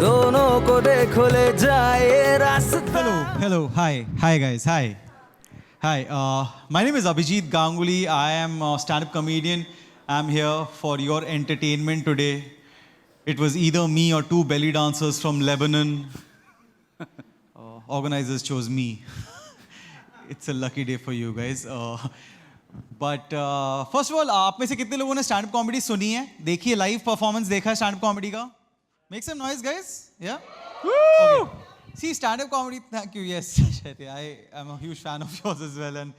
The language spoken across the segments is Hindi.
दोनों को देखो ले जाए रास्ता. Hello, hi guys, hi. My name is Abhijit Ganguly. I am a stand-up comedian. I'm here for your entertainment today. It was either me or two belly dancers from Lebanon. Organizers chose me. It's a lucky day for you guys. But first of all, आप में से कितने लोगों ने stand-up comedy सुनी है? देखिए live performance देखा है stand-up comedy का? Make some noise, guys. Yeah. Okay. See, stand-up comedy. Thank you. Yes, Shaiti, I am a huge fan of yours as well. And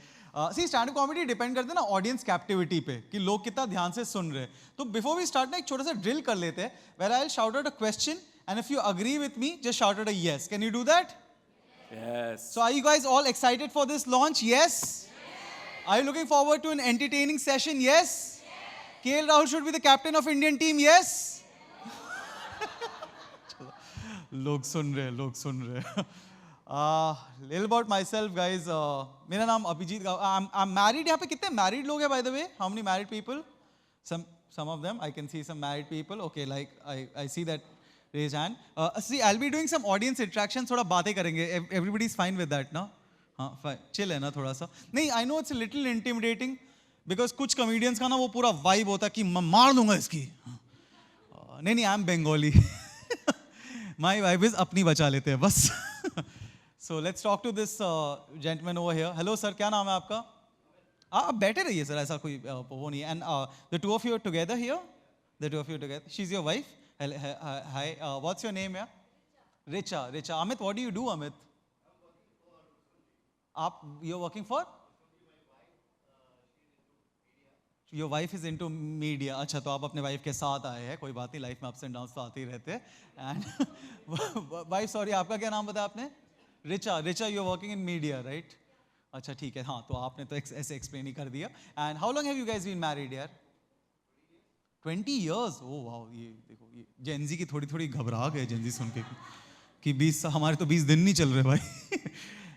see, stand-up comedy depend करते हैं ना audience captivity पे कि लोग कितना ध्यान से सुन रहे हैं. तो before we start ना एक छोटा सा drill कर लेते हैं where I'll shout out a question and if you agree with me, just shout out a yes. Can you do that? Yes. So are you guys all excited for this launch? Yes. Are you looking forward to an entertaining session? Yes. KL Rahul should be the captain of Indian team. Yes. लोग सुन रहे little about myself guys. मेरा नाम अभिजीत. I'm married. यहाँ पे कितने married लोग हैं by the way? How many married people? Some of them. I can see some married people. Okay, like I see that raise hand. See, I'll be doing some audience interaction. थोड़ा बातें करेंगे. Everybody's fine with that, no? हाँ, fine. Chill है ना थोड़ा सा. नहीं, I know it's a little intimidating because कुछ comedians का ना वो पूरा vibe होता है कि मैं मार दूँगा इसकी. नहीं, I'm Bengali. My wife is अपनी बचा लेते हैं बस. So let's talk to this gentleman over here. Hello sir, क्या नाम है आपका? आप बैठे रहिए सर, ऐसा कोई वो नहीं है. And the two of you are together here. The two of you together. She's your wife. Hi. What's your name? Yeah. Richa. Amit, what do you do, Amit? You're working for? Your wife is into media. अच्छा तो आप अपने वाइफ के साथ आए हैं. कोई बात नहीं, लाइफ में अप्स एंड डाउन्स तो आते ही रहते हैं. एंड वाइफ सॉरी आपका क्या नाम बताया आपने? Richa you are working in media right? अच्छा ठीक है. हाँ तो आपने तो ऐसे एक्सप्लेन ही कर दिया. And how long have you guys been married यार? 20 years. Oh wow. ये देखो ये जेनजी की थोड़ी घबरा गए जेनजी सुन के कि 20 हमारे तो 20 दिन नहीं चल रहे भाई.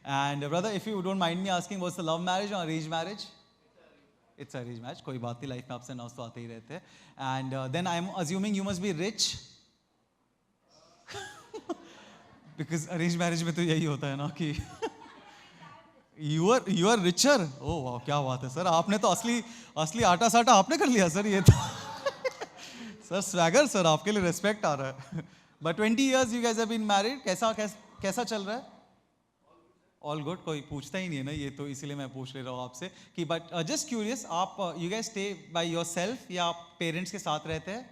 And brother if you don't mind me asking what's the love marriage और arrange marriage? It's arranged marriage. कोई बात नहीं, लाइफ में अप्स एंड डाउन्स तो आते ही रहते हैं. And then I am assuming you must be rich because arrange marriage में तो यही होता है ना कि यू आर रिचर. ओह वाह क्या बात है सर. आपने तो असली आटा साटा आपने कर लिया सर. ये तो सर स्वैगर सर, आपके लिए रिस्पेक्ट आ रहा है. But 20 years you guys have been married. कैसा चल रहा है? All good. कोई पूछता ही नहीं है ना ये तो, इसीलिए मैं पूछ ले रहा हूँ आपसे कि बट जस्ट क्यूरियस, आप you guys stay by yourself या आप पेरेंट्स के साथ रहते हैं?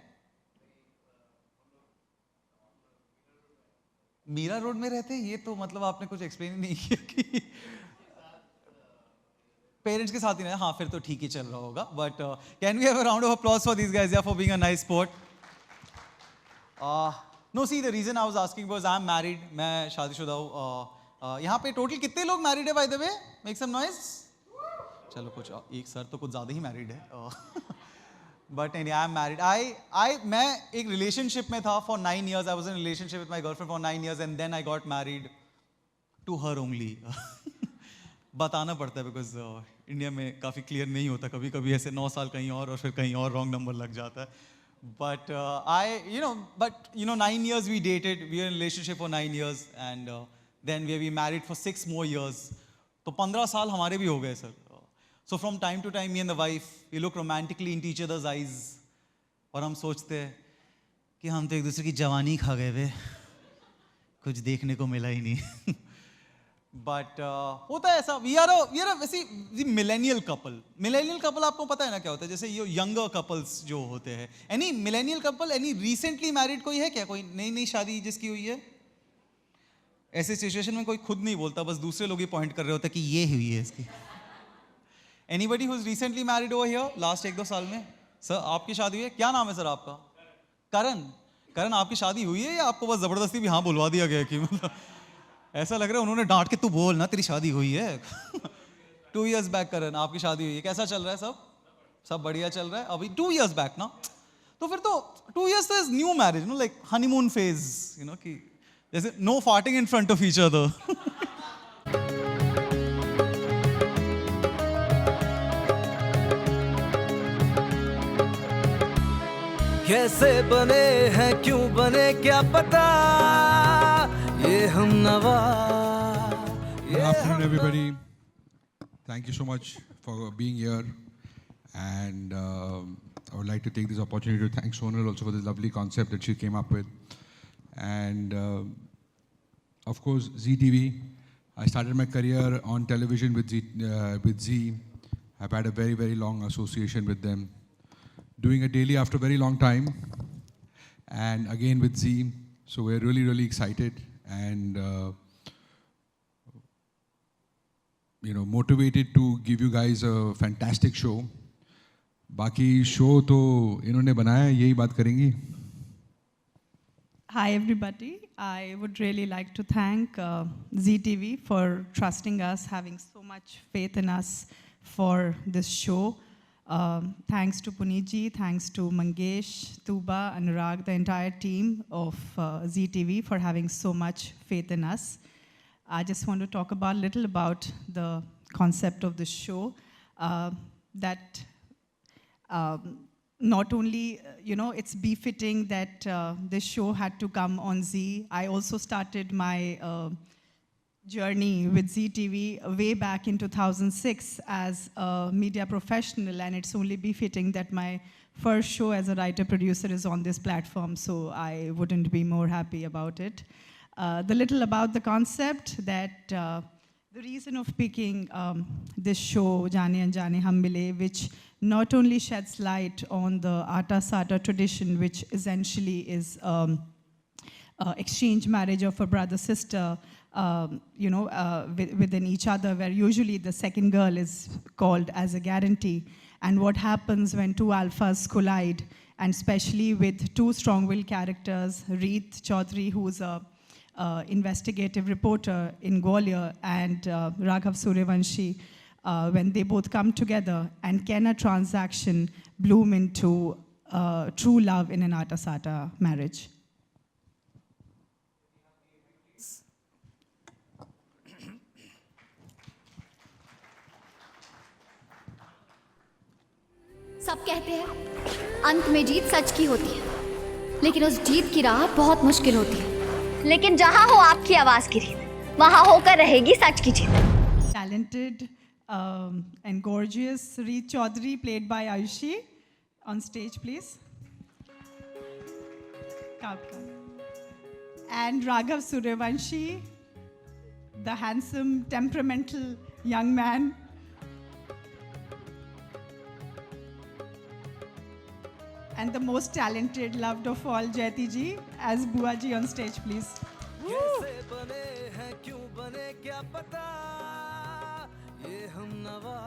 मीरा रोड में रहते हैं. ये तो मतलब आपने कुछ एक्सप्लेन नहीं किया कि पेरेंट्स के साथ ही नहीं. हाँ फिर तो ठीक ही चल रहा होगा. But can we have a round of applause for this guys for being a nice sport? No see the reason I was asking because I am married. मैं शादीशुदा हूँ. यहाँ पे टोटल कितने लोग मैरिड है by the way? Make some noise. चलो कुछ एक सर तो कुछ ज़्यादा ही मैरिड है. But any I am married. मैं एक रिलेशनशिप में था for 9 years. I was in relationship with my girlfriend for 9 years and then I got married to her only. बताना पड़ता है बिकॉज इंडिया में काफ़ी क्लियर नहीं होता. कभी कभी ऐसे 9 साल कहीं और फिर कहीं और रॉन्ग नंबर लग जाता है. But you know 9 years we dated. We were in a relationship for 9 years and then we married for 6 more years. तो 15 साल हमारे भी हो गए sir. So from time to time me and the wife we look romantically into each other's eyes और हम सोचते हैं कि हम तो एक दूसरे की जवानी खा गए वे, कुछ देखने को मिला ही नहीं. But होता है ऐसा. We are वैसे millennial couple. Millennial couple आपको पता है ना क्या होता है? जैसे ये younger couples जो होते हैं. Any millennial couple, any recently married कोई है क्या? कोई नई शादी जिसकी हुई है? ऐसे सिचुएशन में कोई खुद नहीं बोलता, बस दूसरे लोग ही पॉइंट कर रहे होते हैं कि ये हुई है इसकी. Anybody who's recently married over here? Last 1-2 साल में? सर आपकी शादी हुई है? क्या नाम है सर आपका? करण आपकी शादी हुई है या आपको बस जबरदस्ती भी हाँ बुलवा दिया गया कि मतलब ऐसा लग रहा है उन्होंने डांट के तू बोल ना तेरी शादी हुई है. 2 years बैक करण आपकी शादी हुई है. कैसा चल रहा है सब बढ़िया चल रहा है अभी? 2 years बैक ना, तो फिर तो 2 years तो is new marriage no, like honeymoon phase you know कि जैसे no farting in front of each other. कैसे बने हैं क्यों बने क्या पता ये हम नवा Good afternoon, everybody. Thank you so much for being here. And I would like to take this opportunity to thank Sonal also for this lovely concept that she came up with. And of course, ZTV. I started my career on television with Z. I've had a very, very long association with them. Doing it daily after a very long time. And again with Z. So we're really, really excited. And motivated to give you guys a fantastic show. बाकी शो तो इन्होंने बनाया, यही बात करेंगी. Hi everybody. I would really like to thank ZTV for trusting us, having so much faith in us for this show. Thanks to Puneetji, thanks to Mangesh, Tuba, Anurag, the entire team of ZTV for having so much faith in us. I just want to talk a little about the concept of the show. That not only, it's befitting that this show had to come on Z. I also started my journey with ZTV way back in 2006 as a media professional, and it's only befitting that my first show as a writer-producer is on this platform, so I wouldn't be more happy about it. The little about the concept that the reason of picking this show, Jaane Anjane Hum Mile, which not only sheds light on the Aata Sata tradition, which essentially is exchange marriage of a brother-sister, within each other, where usually the second girl is called as a guarantee. And what happens when two alphas collide, and especially with two strong-willed characters, Reet Chaudhary, who's a investigative reporter in Gwalior, and Raghav Suryavanshi, when they both come together, and can a transaction bloom into true love in an Aata Sata marriage? सब कहते हैं अंत में जीत सच की होती है, लेकिन उस जीत की राह बहुत मुश्किल होती है. लेकिन जहां हो आपकी आवाज की रीत, वहां होकर रहेगी सच की जीत. Talented and gorgeous Reet Chaudhary, played by Ayushi. On stage, please. And Raghav Suryavanshi, the handsome, temperamental young man. And the most talented, loved of all, Jayati ji, as Bua ji. On stage, please. कैसे बने हैं क्यों बने क्या पता ये हम नवा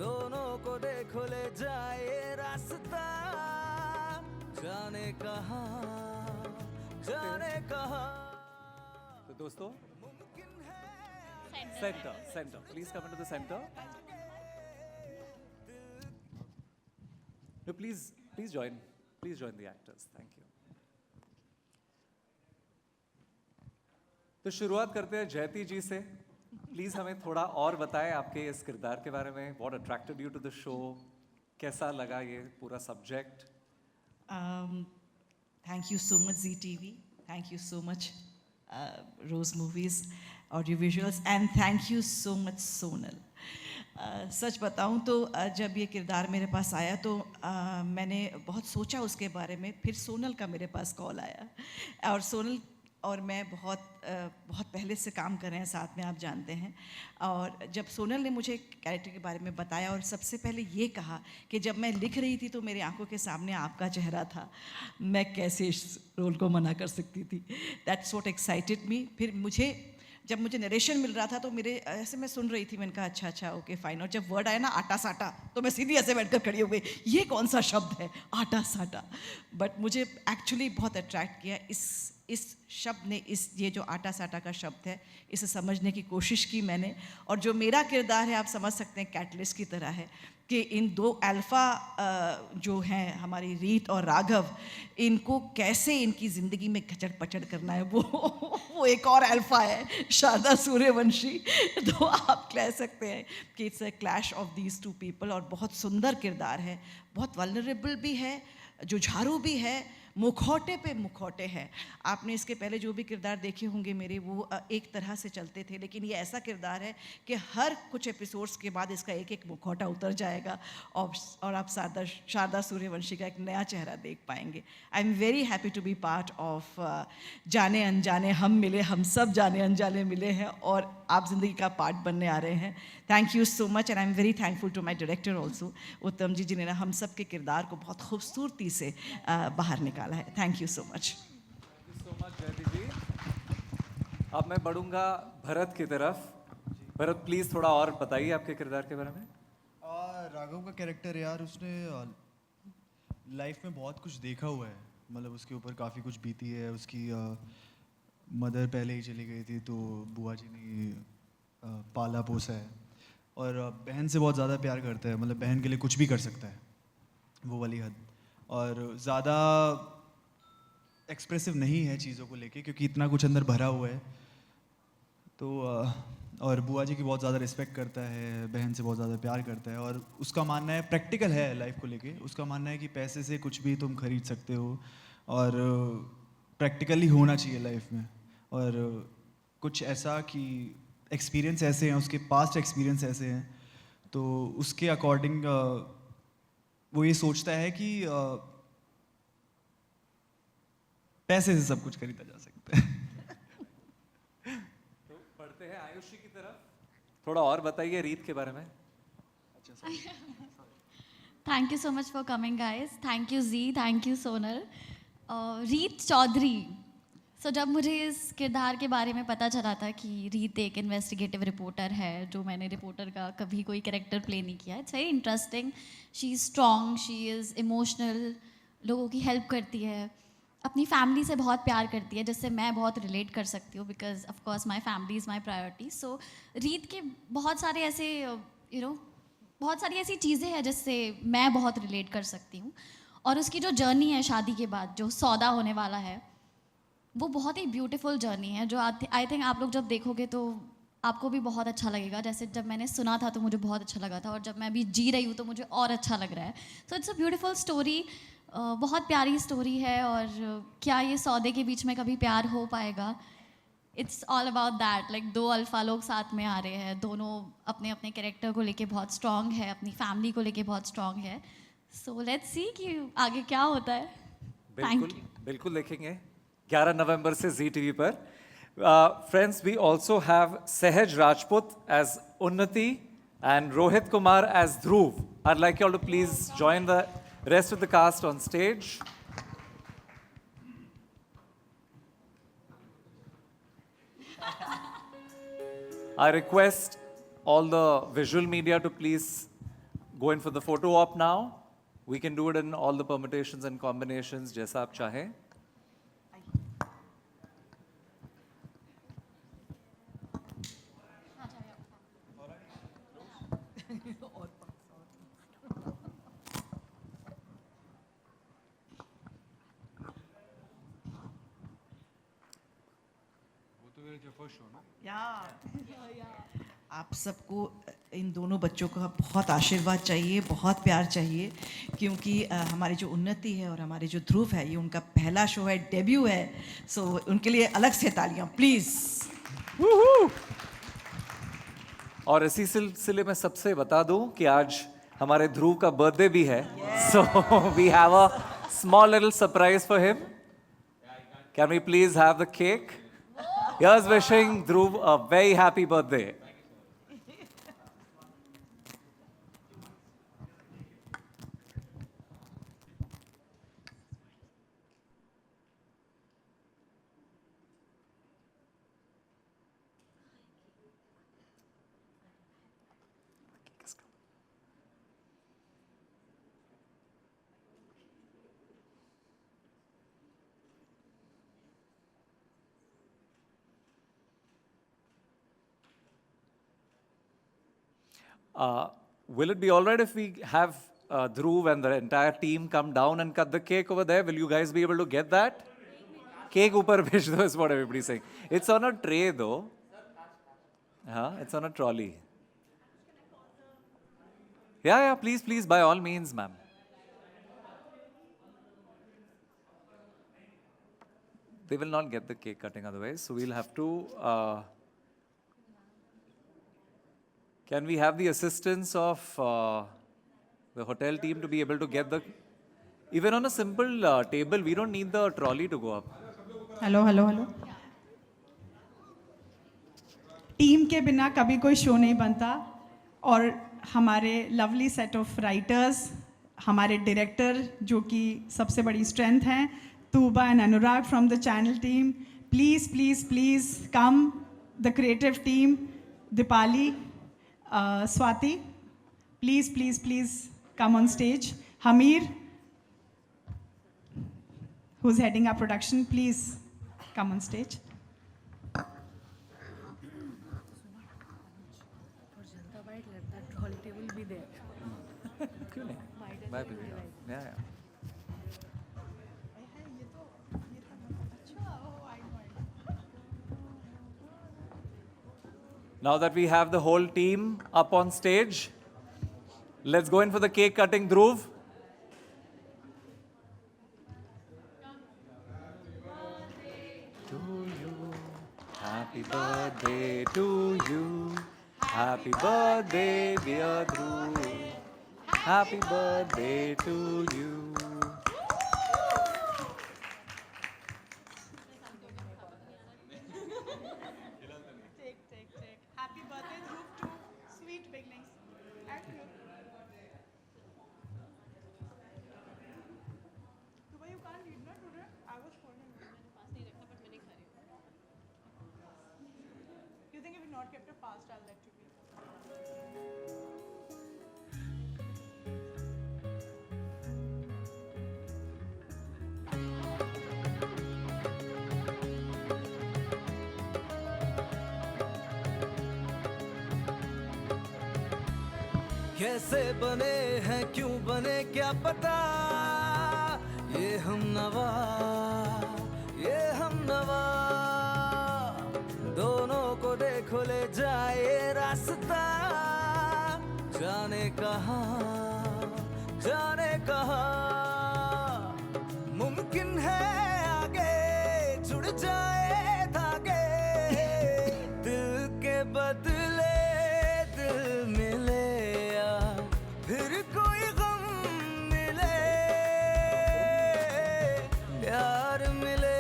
दोनों को देखो ले जाए रास्ता जाने कहाँ तो दोस्तों, center, please come into the center. No, please join the actors. Thank you. तो शुरुआत करते हैं जयती जी से. प्लीज हमें थोड़ा और बताएं आपके इस किरदार के बारे में. What attracted you to the show? कैसा लगा ये पूरा subject? Thank you so much ZTV. Thank you so much Rose Movies, Audiovisuals, and thank you so much Sonal. सच बताऊं तो जब ये किरदार मेरे पास आया तो मैंने बहुत सोचा उसके बारे में. फिर सोनल का मेरे पास कॉल आया, और सोनल और मैं बहुत पहले से काम कर रहे हैं साथ में, आप जानते हैं. और जब सोनल ने मुझे कैरेक्टर के बारे में बताया और सबसे पहले ये कहा कि जब मैं लिख रही थी तो मेरी आंखों के सामने आपका चेहरा था, मैं कैसे इस रोल को मना कर सकती थी. दैट्स व्हाट एक्साइटेड मी. फिर जब मुझे नरेशन मिल रहा था तो मेरे ऐसे मैं सुन रही थी, मैंने कहा अच्छा ओके फाइन. और जब वर्ड आया ना आटा साटा, तो मैं सीधी ऐसे बैठकर खड़ी हो गई, ये कौन सा शब्द है आटा साटा. बट मुझे एक्चुअली बहुत अट्रैक्ट किया इस इस शब्द ने ये जो आटा साटा का शब्द है इसे समझने की कोशिश की मैंने, और जो मेरा किरदार है आप समझ सकते हैं कैटलिस्ट की तरह है कि इन दो अल्फ़ा जो हैं हमारी रीत और राघव, इनको कैसे इनकी ज़िंदगी में खचड़ पचड़ करना है, वो एक और अल्फ़ा है शारदा सूर्यवंशी। तो आप कह सकते हैं कि it's a clash of these two people, और बहुत सुंदर किरदार है, बहुत वल्नरेबल भी है, जुझारू भी है, मुखौटे पे मुखौटे है। आपने इसके पहले जो भी किरदार देखे होंगे मेरे, वो एक तरह से चलते थे, लेकिन ये ऐसा किरदार है कि हर कुछ एपिसोड्स के बाद इसका एक एक मुखौटा उतर जाएगा और आप शारदा सूर्यवंशी का एक नया चेहरा देख पाएंगे। I am very happy to be part of जाने अनजाने हम मिले, हम सब जाने अनजाने मिले हैं और आप ज़िंदगी का पार्ट बनने आ रहे हैं। Thank you so much, and I am very thankful to my director also उत्तम जी, जिन्होंने हम सब के किरदार को बहुत खूबसूरती से बाहर निकाला है। Thank you so much. So much जयती जी। अब मैं बढ़ूंगा भरत की तरफ। भरत प्लीज थोड़ा और बताइए आपके किरदार के बारे में। राघव का कैरेक्टर यार, उसने लाइफ में बहुत कुछ देखा हुआ है, मतलब उसके ऊपर काफ़ी कुछ बीती है। उसकी मदर पहले ही चली गई थी, तो बुआ जी ने पाला पोसा है, और बहन से बहुत ज़्यादा प्यार करता है, मतलब बहन के लिए कुछ भी कर सकता है, वो वाली हद। और ज़्यादा एक्सप्रेसिव नहीं है चीज़ों को लेके, क्योंकि इतना कुछ अंदर भरा हुआ है। तो और बुआ जी की बहुत ज़्यादा रिस्पेक्ट करता है, बहन से बहुत ज़्यादा प्यार करता है, और उसका मानना है, प्रैक्टिकल है लाइफ को लेके, उसका मानना है कि पैसे से कुछ भी तुम खरीद सकते हो, और प्रैक्टिकली होना चाहिए लाइफ में। और कुछ ऐसा कि एक्सपीरियंस ऐसे हैं, उसके पास्ट एक्सपीरियंस ऐसे हैं, तो उसके अकॉर्डिंग वो ये सोचता है कि पैसे से सब कुछ खरीदा जा सकता है। तो बढ़ते हैं आयुषी की तरफ। थोड़ा और बताइए रीत के बारे में। Thank you so much for coming guys. Thank you ji, thank you Sonal. रीत चौधरी। सो जब मुझे इस किरदार के बारे में पता चला था कि रीत एक इन्वेस्टिगेटिव रिपोर्टर है, जो मैंने रिपोर्टर का कभी कोई कैरेक्टर प्ले नहीं किया, it's very interesting. She is strong, she is emotional, लोगों की हेल्प करती है, अपनी फैमिली से बहुत प्यार करती है, जिससे मैं बहुत रिलेट कर सकती हूँ, because of course my family is my priority. So Reet के बहुत सारे ऐसे बहुत सारी ऐसी चीज़ें हैं जिससे मैं बहुत रिलेट कर सकती हूँ। और उसकी जो जर्नी है शादी के बाद, जो सौदा होने वाला है, वो बहुत ही ब्यूटीफुल जर्नी है, जो आई थिंक आप लोग जब देखोगे तो आपको भी बहुत अच्छा लगेगा। जैसे जब मैंने सुना था तो मुझे बहुत अच्छा लगा था, और जब मैं अभी जी रही हूँ तो मुझे और अच्छा लग रहा है। So it's a beautiful story, बहुत प्यारी स्टोरी है। और क्या ये सौदे के बीच में कभी प्यार हो पाएगा? It's all about that, like दो अल्फा लोग साथ में आ रहे हैं, दोनों अपने अपने कैरेक्टर को लेके बहुत स्ट्रॉन्ग है, अपनी फैमिली को लेके बहुत स्ट्रॉन्ग है। सो लेट्स सी कि आगे क्या होता है। बिल्कुल बिल्कुल देखेंगे 11 नवंबर से जी टीवी पर। फ्रेंड्स, वी ऑल्सो हैव सहज राजपूत एज उन्नति and Rohit Kumar as Dhruv. I'd like you all to please join the rest of the cast on stage. I request all the visual media to please go in for the photo op now. We can do it in all the permutations and combinations जैसा आप चाहें। आप सबको इन दोनों बच्चों का बहुत आशीर्वाद चाहिए, बहुत प्यार चाहिए, क्योंकि हमारी जो उन्नति है और हमारे जो ध्रुव है, ये उनका पहला शो है, डेब्यू है। सो उनके लिए अलग से तालियां प्लीज। और इसी सिलसिले में सबसे बता दूं कि आज हमारे ध्रुव का बर्थडे भी है। So we have a small little surprise for him. Can we please have the cake? Here's wishing Dhruv a very happy birthday. Will it be all right if we have Dhruv and the entire team come down and cut the cake over there? Will you guys be able to get that? Cake upar bhej do is what everybody's saying. It's on a tray though. It's on a trolley. Yeah, please, by all means, ma'am. They will not get the cake cutting otherwise, so we'll have to... can we have the assistance of the hotel team to be able to get the... Even on a simple table, we don't need the trolley to go up. Hello hello hello team के बिना कभी कोई शो नहीं बनता और हमारे लवली सेट ऑफ राइटर्स हमारे डायरेक्टर जो कि सबसे बड़ी स्ट्रेंथ हैं Tuba and Anurag from the channel team please please please come the creative team Deepali Swati please please please come on stage Hamir who's heading our production, please come on stage. Bye, baby. Yeah. Now that we have the whole team up on stage, let's go in for the cake cutting, Dhruv. Happy birthday to you. Happy birthday, dear Dhruv. Happy birthday to you. Happy birthday, Dhruv, to sweet beginnings. And you. Dubai, you can't read that today. I was holding. You think if you not kept it fast, I'll let you be. कैसे बने हैं क्यों बने क्या पता ये हम नवा दोनों को देखो ले जाए रास्ता जाने कहाँ मुमकिन है आगे जुड़ जाए धागे दिल के बदले दिल मिले या फिर कोई गम मिले प्यार मिले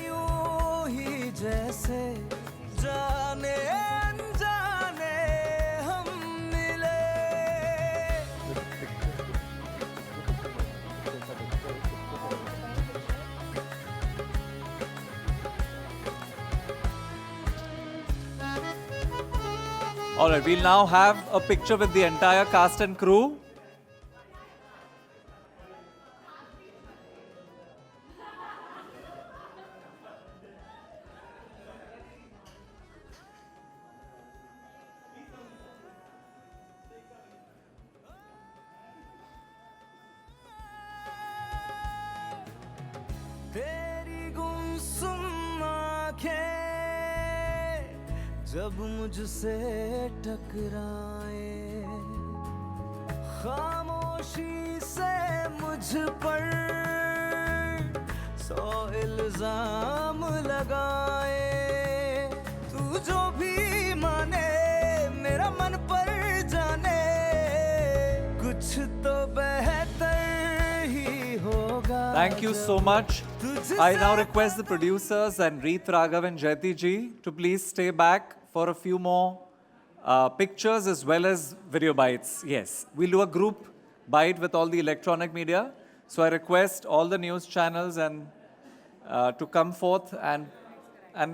यूं ही जैसे जाने अनजाने हम मिले All right, we'll now have a picture with the entire cast and crew. तेरी गुमसुम आंखें जब मुझसे टकराए खामोशी से मुझ पर 100 इल्जाम लगाए तू जो भी माने मेरा मन पर जाने कुछ तो बेहतर ही होगा Thank you so much. I now request the producers and Reet Raghav and Jayati ji to please stay back for a few more pictures as well as video bites. Yes, we'll do a group bite with all the electronic media. So I request all the news channels and to come forth and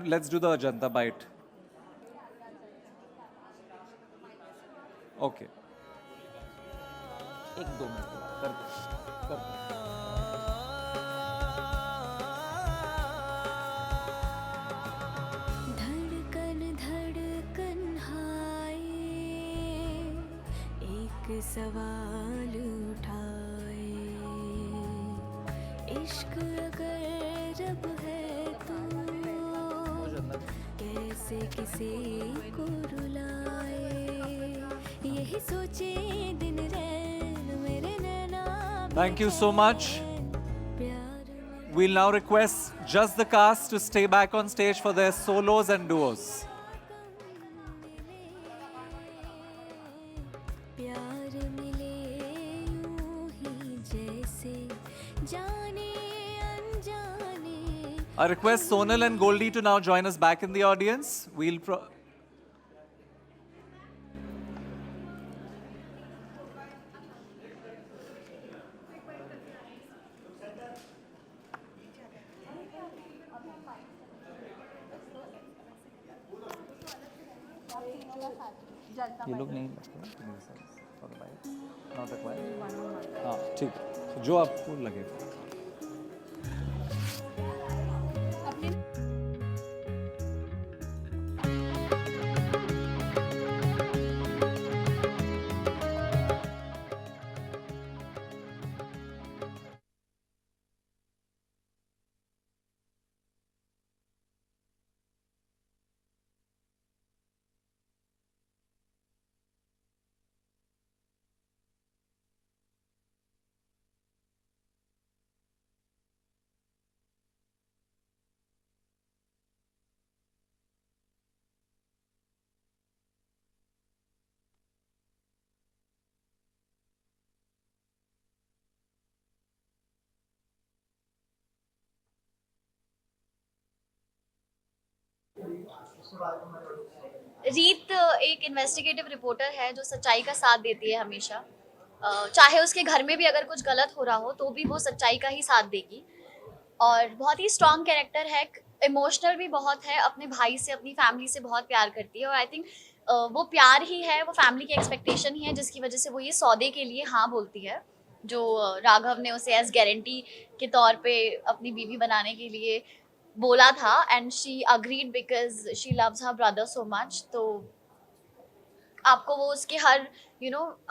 let's do the Ajanta bite. Okay. एक दो मिनट कर दो धड़कन धड़कन हाय सवाल उठाए, इश्क अगर जब है तो कैसे किसी को रुलाए, यही सोचे दिन रैन मेरे नैना। Thank you so much. We'll now request just the cast to stay back on stage for their solos and duos. प्यार मिले यूं ही जैसे जाने अनजाने। I request Sonal and Goldie to now join us back in the audience. ये लोग नहीं हाँ ठीक है, जो आपको लगे। रीत एक इन्वेस्टिगेटिव रिपोर्टर है जो सच्चाई का साथ देती है हमेशा। चाहे उसके घर में भी अगर कुछ गलत हो रहा हो तो भी वो सच्चाई का ही साथ देगी। और बहुत ही स्ट्रॉन्ग कैरेक्टर है, इमोशनल भी बहुत है, अपने भाई से अपनी फैमिली से बहुत प्यार करती है। और आई थिंक वो प्यार ही है, वो फैमिली की एक्सपेक्टेशन ही है जिसकी वजह से वो ये सौदे के लिए हाँ बोलती है, जो राघव ने उसे एज गारंटी के तौर पे अपनी बीवी बनाने के लिए बोला था। And she agreed because she loves her brother so much. तो आपको वो उसके हर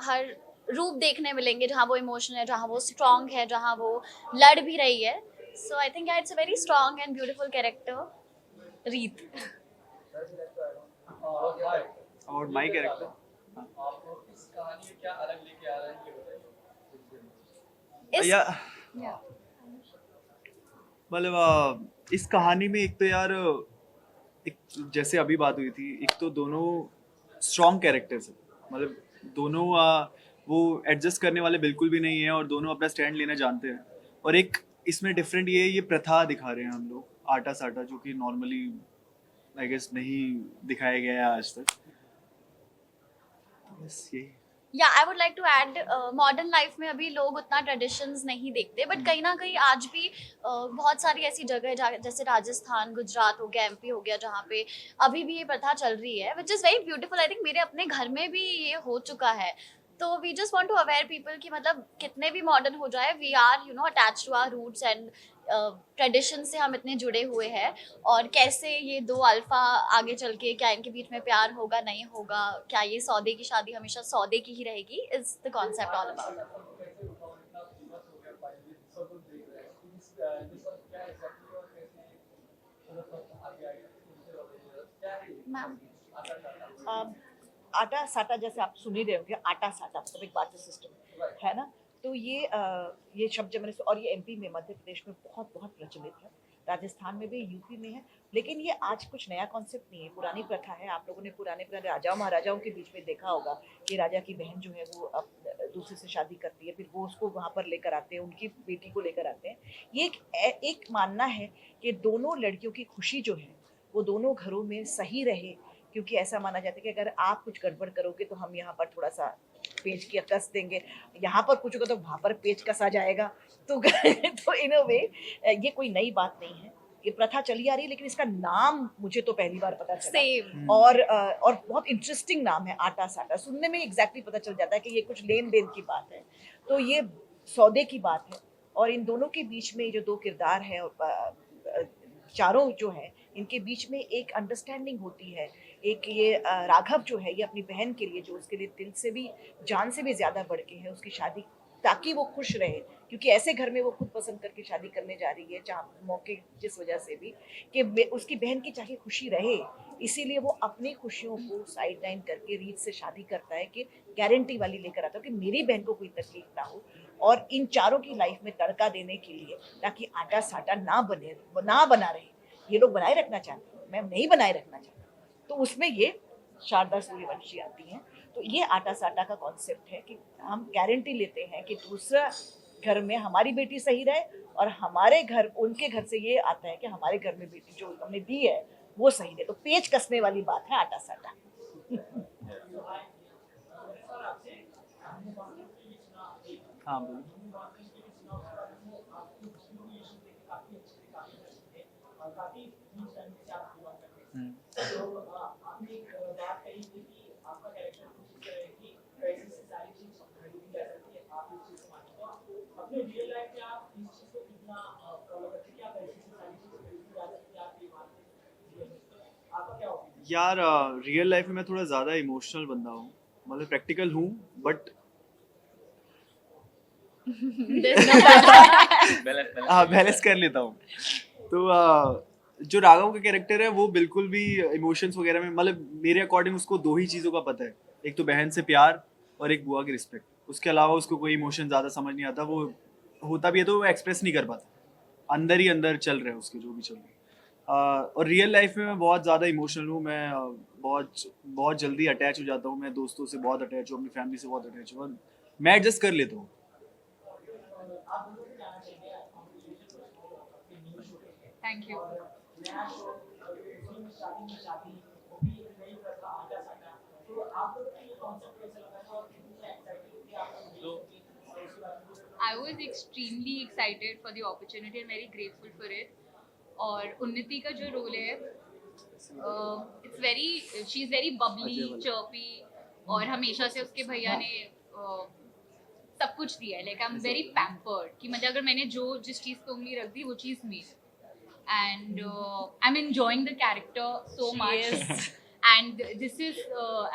हर रूप देखने मिलेंगे, जहाँ वो इमोशनल है, जहाँ वो स्ट्रॉन्ग है, जहाँ वो लड़ भी रही है। So I think it's a very strong and beautiful character Reet. और माय कैरेक्टर मतलब इस कहानी में एक तो यार एक जैसे अभी बात हुई थी, एक तो दोनों स्ट्रॉन्ग कैरेक्टर्स है, मतलब दोनों वो एडजस्ट करने वाले बिल्कुल भी नहीं है और दोनों अपना स्टैंड लेना जानते हैं। और एक इसमें डिफरेंट ये प्रथा दिखा रहे हैं हम लोग, आटा साटा, जो कि नॉर्मली आई गेस नहीं दिखाया गया है आज तक। बस यही। या I would like to add, modern life में अभी लोग उतना ट्रेडिशंस नहीं देखते, बट कहीं ना कहीं आज भी बहुत सारी ऐसी जगह जैसे राजस्थान, गुजरात हो गया, एमपी हो गया, जहाँ पे अभी भी ये प्रथा चल रही है, which is very beautiful. I think मेरे अपने घर में भी ये हो चुका है। तो we just want to aware people कि मतलब कितने भी मॉडर्न हो जाए, we are attached to our roots and tradition से हम इतने जुड़े हुए हैं। और कैसे ये दो अल्फा आगे चल के, क्या इनके बीच में प्यार होगा, नहीं होगा, क्या ये सौदे की शादी हमेशा सौदे की ही रहेगी, is the concept all about. Ma'am आटा साटा, जैसे आप सुन ही रहे होंगे, आटा साटा मतलब एक बाटर सिस्टम है ना। तो ये शब्द जब मैंने, और ये एमपी में, मध्य प्रदेश में बहुत बहुत प्रचलित है, राजस्थान में भी, यूपी में है। लेकिन ये आज कुछ नया कॉन्सेप्ट नहीं है, पुरानी प्रथा है। आप लोगों ने पुराने राजाओं महाराजाओं के बीच में देखा होगा कि राजा की बहन जो है वो दूसरे से शादी करती है, फिर वो उसको वहाँ पर लेकर आते हैं, उनकी बेटी को लेकर आते हैं। ये एक मानना है कि दोनों लड़कियों की खुशी जो है वो दोनों घरों में सही रहे, क्योंकि ऐसा माना जाता है कि अगर आप कुछ गड़बड़ करोगे तो हम यहाँ पर थोड़ा सा पेच की कस देंगे, यहाँ पर कुछ होगा तो वहाँ पर पेच कसा जाएगा। तो इन अ वे ये कोई नई बात नहीं है, ये प्रथा चली आ रही है, लेकिन इसका नाम मुझे तो पहली बार पता चला। और बहुत इंटरेस्टिंग नाम है, आटा साटा। सुनने में एग्जैक्टली पता चल जाता है कि ये कुछ लेन देन की बात है, तो ये सौदे की बात है। और इन दोनों के बीच में जो दो किरदार है, चारों जो है, इनके बीच में एक अंडरस्टैंडिंग होती है एक ये राघव जो है ये अपनी बहन के लिए जो उसके लिए दिल से भी जान से भी ज़्यादा बढ़ के है उसकी शादी, ताकि वो खुश रहे, क्योंकि ऐसे घर में वो खुद पसंद करके शादी करने जा रही है जहाँ मौके जिस वजह से भी कि उसकी बहन की चाहे खुशी रहे, इसीलिए वो अपनी खुशियों को साइड लाइन करके रीत से शादी करता है कि गारंटी वाली लेकर आता है कि मेरी बहन को कोई तकलीफ ना हो, और इन चारों की लाइफ में तड़का देने के लिए ताकि आटा साटा ना बना रहे, ये लोग बनाए रखना चाहते हैं, मैं नहीं बनाए रखना चाहती, तो उसमें ये शारदा सूर्यवंशी आती हैं। तो ये आटा साटा का कॉन्सेप्ट है कि हम गारंटी लेते हैं कि दूसरा घर में हमारी बेटी सही रहे, और हमारे घर उनके घर से ये आता है कि हमारे घर में बेटी जो हमने दी है वो सही रहे। तो पेच कसने वाली बात है आटा साटा। हाँ बोलो। यार रियल लाइफ में मैं थोड़ा ज़्यादा इमोशनल बंदा हूँ, मतलब प्रैक्टिकल हूँ बट हाँ बैलेंस कर लेता हूँ। तो जो राघव का कैरेक्टर है वो बिल्कुल भी इमोशंस वगैरह में, मतलब मेरे अकॉर्डिंग उसको दो ही चीज़ों का पता है, एक तो बहन से प्यार और एक बुआ की रिस्पेक्ट। उसके अलावा उसको कोई इमोशन ज़्यादा समझ नहीं आता, वो होता भी है तो वो एक्सप्रेस नहीं कर पाता, अंदर ही अंदर चल रहा है उसके जो भी चल रहा है। और रियल लाइफ में मैं बहुत ज़्यादा इमोशनल हूँ, मैं बहुत जल्दी अटैच हो जाता हूँ, मैं दोस्तों से बहुत अटैच हूँ, अपनी फैमिली से बहुत अटैच हूँ, मैं एडजस्ट कर लेता हूँ। Thank you. I was extremely excited for the opportunity and very grateful for it. और उन्नति का जो रोल है, she is very Babli, chirpy, और हमेशा से उसके भैया ने सब कुछ दिया है। Like I am very pampered कि मतलब अगर मैंने जिस चीज़ पे उंगली रख दी वो चीज़ मिली, and I am enjoying the character so much. And this is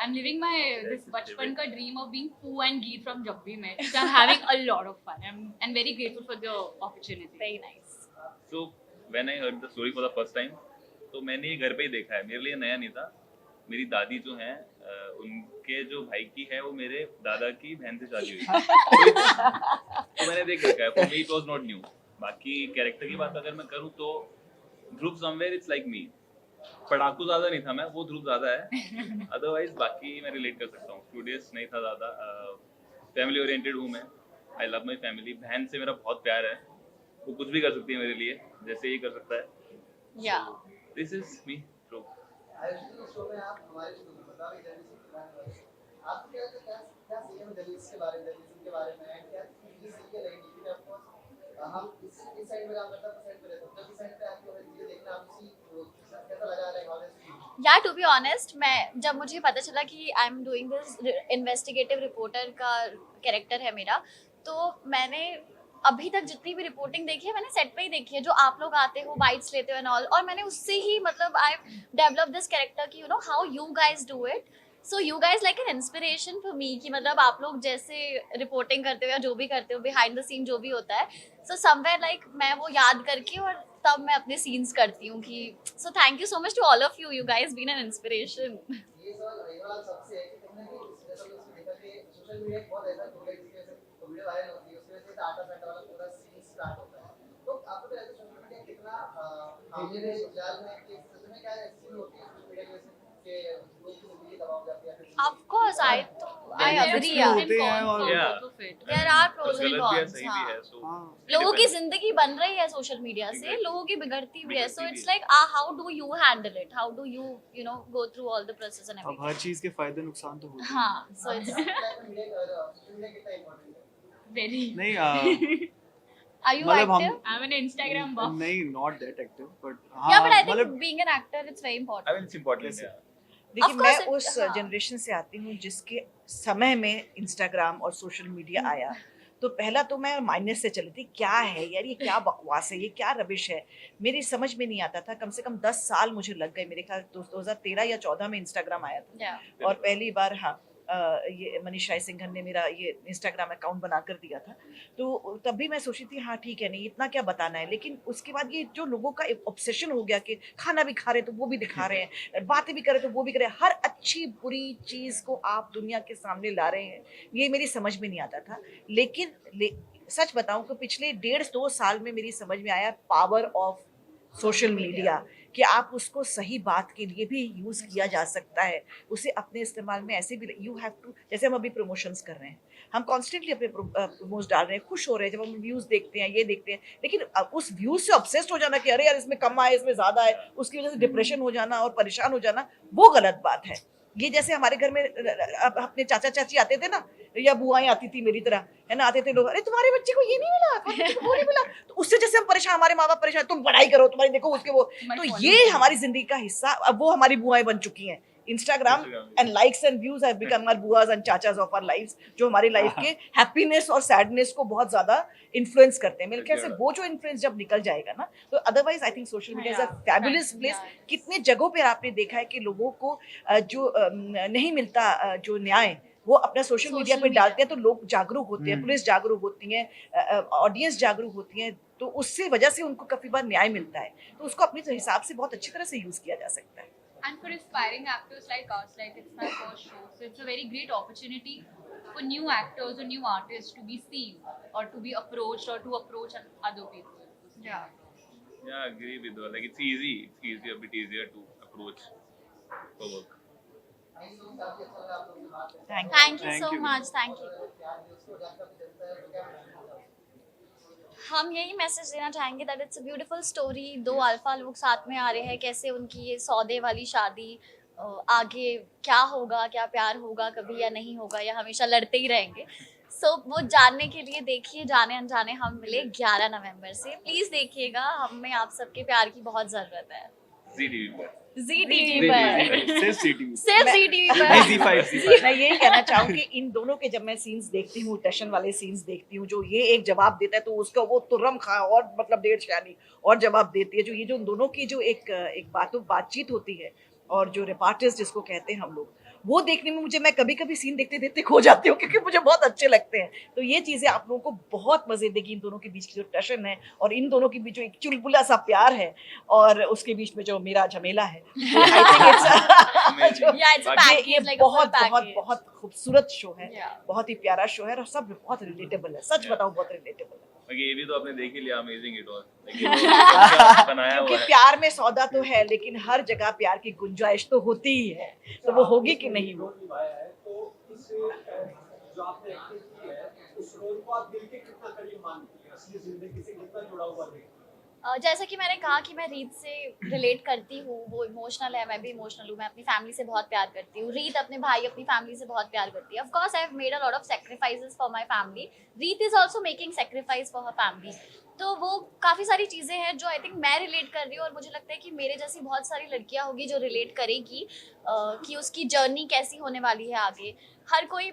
I'm living this बचपन का dream of being Pooh and Geet from जब भी मैं, so I'm having a lot of fun. I'm very grateful for the opportunity. Very nice. So when I heard the story for the first time, तो मैंने ये घर पे ही देखा है, मेरे लिए नया नहीं था। मेरी दादी जो हैं उनके जो भाई की है वो मेरे दादा की बहन से शादी हुई तो मैंने देख रखा है, for me it was not new। बाकी कैरेक्टर की बात अगर मैं करूँ तो ध्रुव somewhere it's like me, पढ़ाकू ज्यादा नहीं था मैं, वो ध्रुव ज्यादा है। अदरवाइज बाकी मैं रिलेट कर सकता हूँ, स्टूडियस नहीं था ज्यादा, फैमिली ओरिएंटेड हूँ मैं, आई लव माई फैमिली। बहन से मेरा बहुत प्यार है, वो कुछ भी कर सकती है मेरे लिए, जैसे ये कर सकता है। दिस इज मी ध्रुव। हम इस साइड में काम करता है, साइड पे रहता हूं, इस साइड पे आके ये देखना आप इसी कैसा लगा रहा है ऑनेस्टली। या टू बी ऑनेस्ट, मैं जब मुझे पता चला कि I am doing this investigative reporter का कैरेक्टर है मेरा, तो मैंने अभी तक जितनी भी रिपोर्टिंग देखी है मैंने सेट पे ही देखी है, जो आप लोग आते हो बाइट्स लेते हो एंड ऑल, और मैंने उससे ही मतलब आई डेवलप दिस कैरेक्टर की, you know how you guys do it. So you guys like an inspiration for me कि मतलब आप लोग जैसे रिपोर्टिंग करते हो या जो भी करते हो बिहाइंड द सीन जो भी होता है, सो समवेयर लाइक मैं वो याद करके और तब मैं अपने सीन्स करती हूँ कि so thank you so much to all of you, you guys been an inspiration. ये सवाल सबसे है कि तुमने कि जैसा उसको देखा कि सोशल मीडिया बहुत ऐसा हो गया जिसके वजह से वीडियो वायरल होती है, उसकी वजह से आटा साटा वाला पूरा सीन स्टार्ट होता है। तो आपको क्या लगता है सोशल मीडिया कितना हानिकारक है जाल में, कि सच में क्या ऐसी होती है सोशल मीडिया की वजह से कि लोग की जिंदगी तबाह हो जाती है? Of course, I agree. There are pros and cons. लोगों की जिंदगी बन रही है सोशल मीडिया से, लोगों की बिगड़ती भी है, so it's like how do you handle it? How do you know go through all the process and everything? अब हर चीज के फायदे नुकसान तो होते हैं। हाँ, so it's very नहीं Are you मतलब active? I'm an Instagram buff. नहीं, not that active, but Yeah, but I think मतलब being an actor it's very important. I mean it's important, yeah। देखिए Of course मैं उस हाँ। जनरेशन से आती हूँ जिसके समय में इंस्टाग्राम और सोशल मीडिया आया, तो पहला तो मैं माइनस से चली थी, क्या है यार, ये क्या बकवास है, ये क्या रबिश है, मेरी समझ में नहीं आता था। कम से कम 10 साल मुझे लग गए, मेरे ख्याल 2013 या 14 में इंस्टाग्राम आया था और पहली बार ये मनीष राय सिंघन ने मेरा ये इंस्टाग्राम अकाउंट बना कर दिया था। तो तब भी मैं सोची थी हाँ ठीक है, नहीं इतना क्या बताना है, लेकिन उसके बाद ये जो लोगों का ऑब्सेशन हो गया कि खाना भी खा रहे तो वो भी दिखा रहे हैं, बातें भी कर रहे तो वो भी कर रहे हैं, हर अच्छी बुरी चीज़ को आप दुनिया के सामने ला रहे हैं, ये मेरी समझ में नहीं आता था। लेकिन सच बताऊं तो पिछले 1.5-2 साल में मेरी समझ में आया पावर ऑफ सोशल मीडिया, कि आप उसको सही बात के लिए भी यूज़ किया जा सकता है, उसे अपने इस्तेमाल में ऐसे भी यू हैव टू। जैसे हम अभी प्रमोशंस कर रहे हैं, हम कॉन्स्टेंटली अपने प्रमोश डाल रहे हैं, खुश हो रहे हैं जब हम व्यूज़ देखते हैं, ये देखते हैं, लेकिन उस व्यूज़ से ऑब्सेस्ड हो जाना कि अरे यार इसमें कम आए, इसमें ज़्यादा है, उसकी वजह से डिप्रेशन हो जाना और परेशान हो जाना, वो गलत बात है। ये जैसे हमारे घर में अपने चाचा चाची आते थे ना, या बुआएं आती थी मेरी तरह, है ना, आते थे लोग, अरे तुम्हारे बच्चे को ये नहीं मिला, तुम्हारे बच्चे को वो नहीं मिला, तो उससे जैसे हम परेशान, हमारे माँ बाप परेशान, तुम पढ़ाई करो, तुम्हारी देखो उसके वो, तो ये हमारी जिंदगी का हिस्सा अब वो हमारी बुआएं बन चुकी हैं। Instagram and likes and views have become our बुआस एंड चाचास ऑफ आवर लाइव्स, जो हमारी लाइफ के हैप्पीनेस और सैडनेस को बहुत ज्यादा इन्फ्लुएंस करते हैं। मेरे ख्याल से वो जो इन्फ्लुएंस जब निकल जाएगा ना, तो otherwise I think social media is a fabulous place. कितने जगहों पे आपने देखा है कि लोगों को जो नहीं मिलता जो न्याय, वो अपना सोशल मीडिया पे डालते हैं, तो लोग जागरूक होते हैं, पुलिस जागरूक होती है, ऑडियंस जागरूक होती है, तो उससे वजह से उनको काफी बार न्याय मिलता है, तो उसको अपने हिसाब से बहुत अच्छी तरह से यूज किया जा सकता है। And for aspiring actors like us, like it's my first show, so it's a very great opportunity for new actors or new artists to be seen or to be approached or to approach other people. Yeah, I agree with you. Like it's easy. It's easier, a bit easier to approach for work. Thank you so much. Thank you. हम यही मैसेज देना चाहेंगे that it's a beautiful story. 2 alpha लोग साथ में आ रहे हैं, कैसे उनकी ये सौदे वाली शादी, आगे क्या होगा, क्या प्यार होगा कभी या नहीं होगा, या हमेशा लड़ते ही रहेंगे। सो वो जानने के लिए देखिए जाने अनजाने हम मिले 11 नवंबर से, प्लीज़ देखिएगा, हमें आप सबके प्यार की बहुत ज़रूरत है। जी टीवी पर सिर्फ जी टीवी पर। मैं यही कहना चाहूँ कि इन दोनों के जब मैं सीन्स देखती हूँ, टशन वाले सीन्स देखती हूँ, जो ये एक जवाब देता है तो उसका वो तुर्रम खा और मतलब 1.5 शानी और जवाब देती है, जो ये जो दोनों की जो एक बातचीत होती है, और जो रिपार्टर्स जिसको कहते हैं हम लोग, वो देखने में मैं कभी कभी सीन देखते देखते खो जाती हूँ, क्योंकि मुझे बहुत अच्छे लगते हैं। तो ये चीज़ें आप लोगों को बहुत मजे देगी, इन दोनों के बीच की जो टशन है और इन दोनों के बीच जो एक चुलबुला सा प्यार है, और उसके बीच में जो मेरा झमेला है, ये बहुत खूबसूरत शो है, बहुत ही प्यारा शो है, और सब बहुत रिलेटेबल है, सच बताऊं बहुत रिलेटेबल है। ये भी तो आपने देख ही लिया, अमेजिंग इट वाज, बनाया हुआ क्योंकि है। प्यार में सौदा तो है, लेकिन हर जगह प्यार की गुंजाइश तो होती ही है, तो वो होगी कि नहीं वो। जो आपने एक्टिंग की है, उस रोल को आप दिल के कितना करीब मानती हैं, असली जिंदगी से कितना जुड़ा हुआ देखती हैं? जैसा कि मैंने कहा कि मैं रीत से रिलेट करती हूँ, वो इमोशनल है, मैं भी इमोशनल हूँ, मैं अपनी फैमिली से बहुत प्यार करती हूँ, रीत अपने भाई अपनी फैमिली से बहुत प्यार करती है। Of course I have made a lot of sacrifices for my family, Reet is also making sacrifice for her family. तो वो काफ़ी सारी चीज़ें हैं जो आई थिंक मैं रिलेट कर रही हूँ, और मुझे लगता है कि मेरे जैसी बहुत सारी लड़कियाँ होगी जो रिलेट करेगी कि उसकी जर्नी कैसी होने वाली है आगे। हर कोई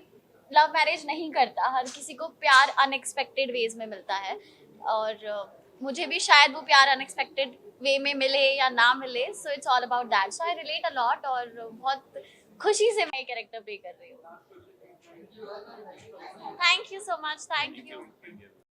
लव मैरिज नहीं करता, हर किसी को प्यार अनएक्सपेक्टेड वेज में मिलता है, और मुझे भी शायद वो प्यार अनएक्सपेक्टेड वे में मिले या ना मिले, so it's all about that. So I relate a lot, और बहुत खुशी से मैं कैरेक्टर प्ले कर रही हूँ। Thank you so much, thank you.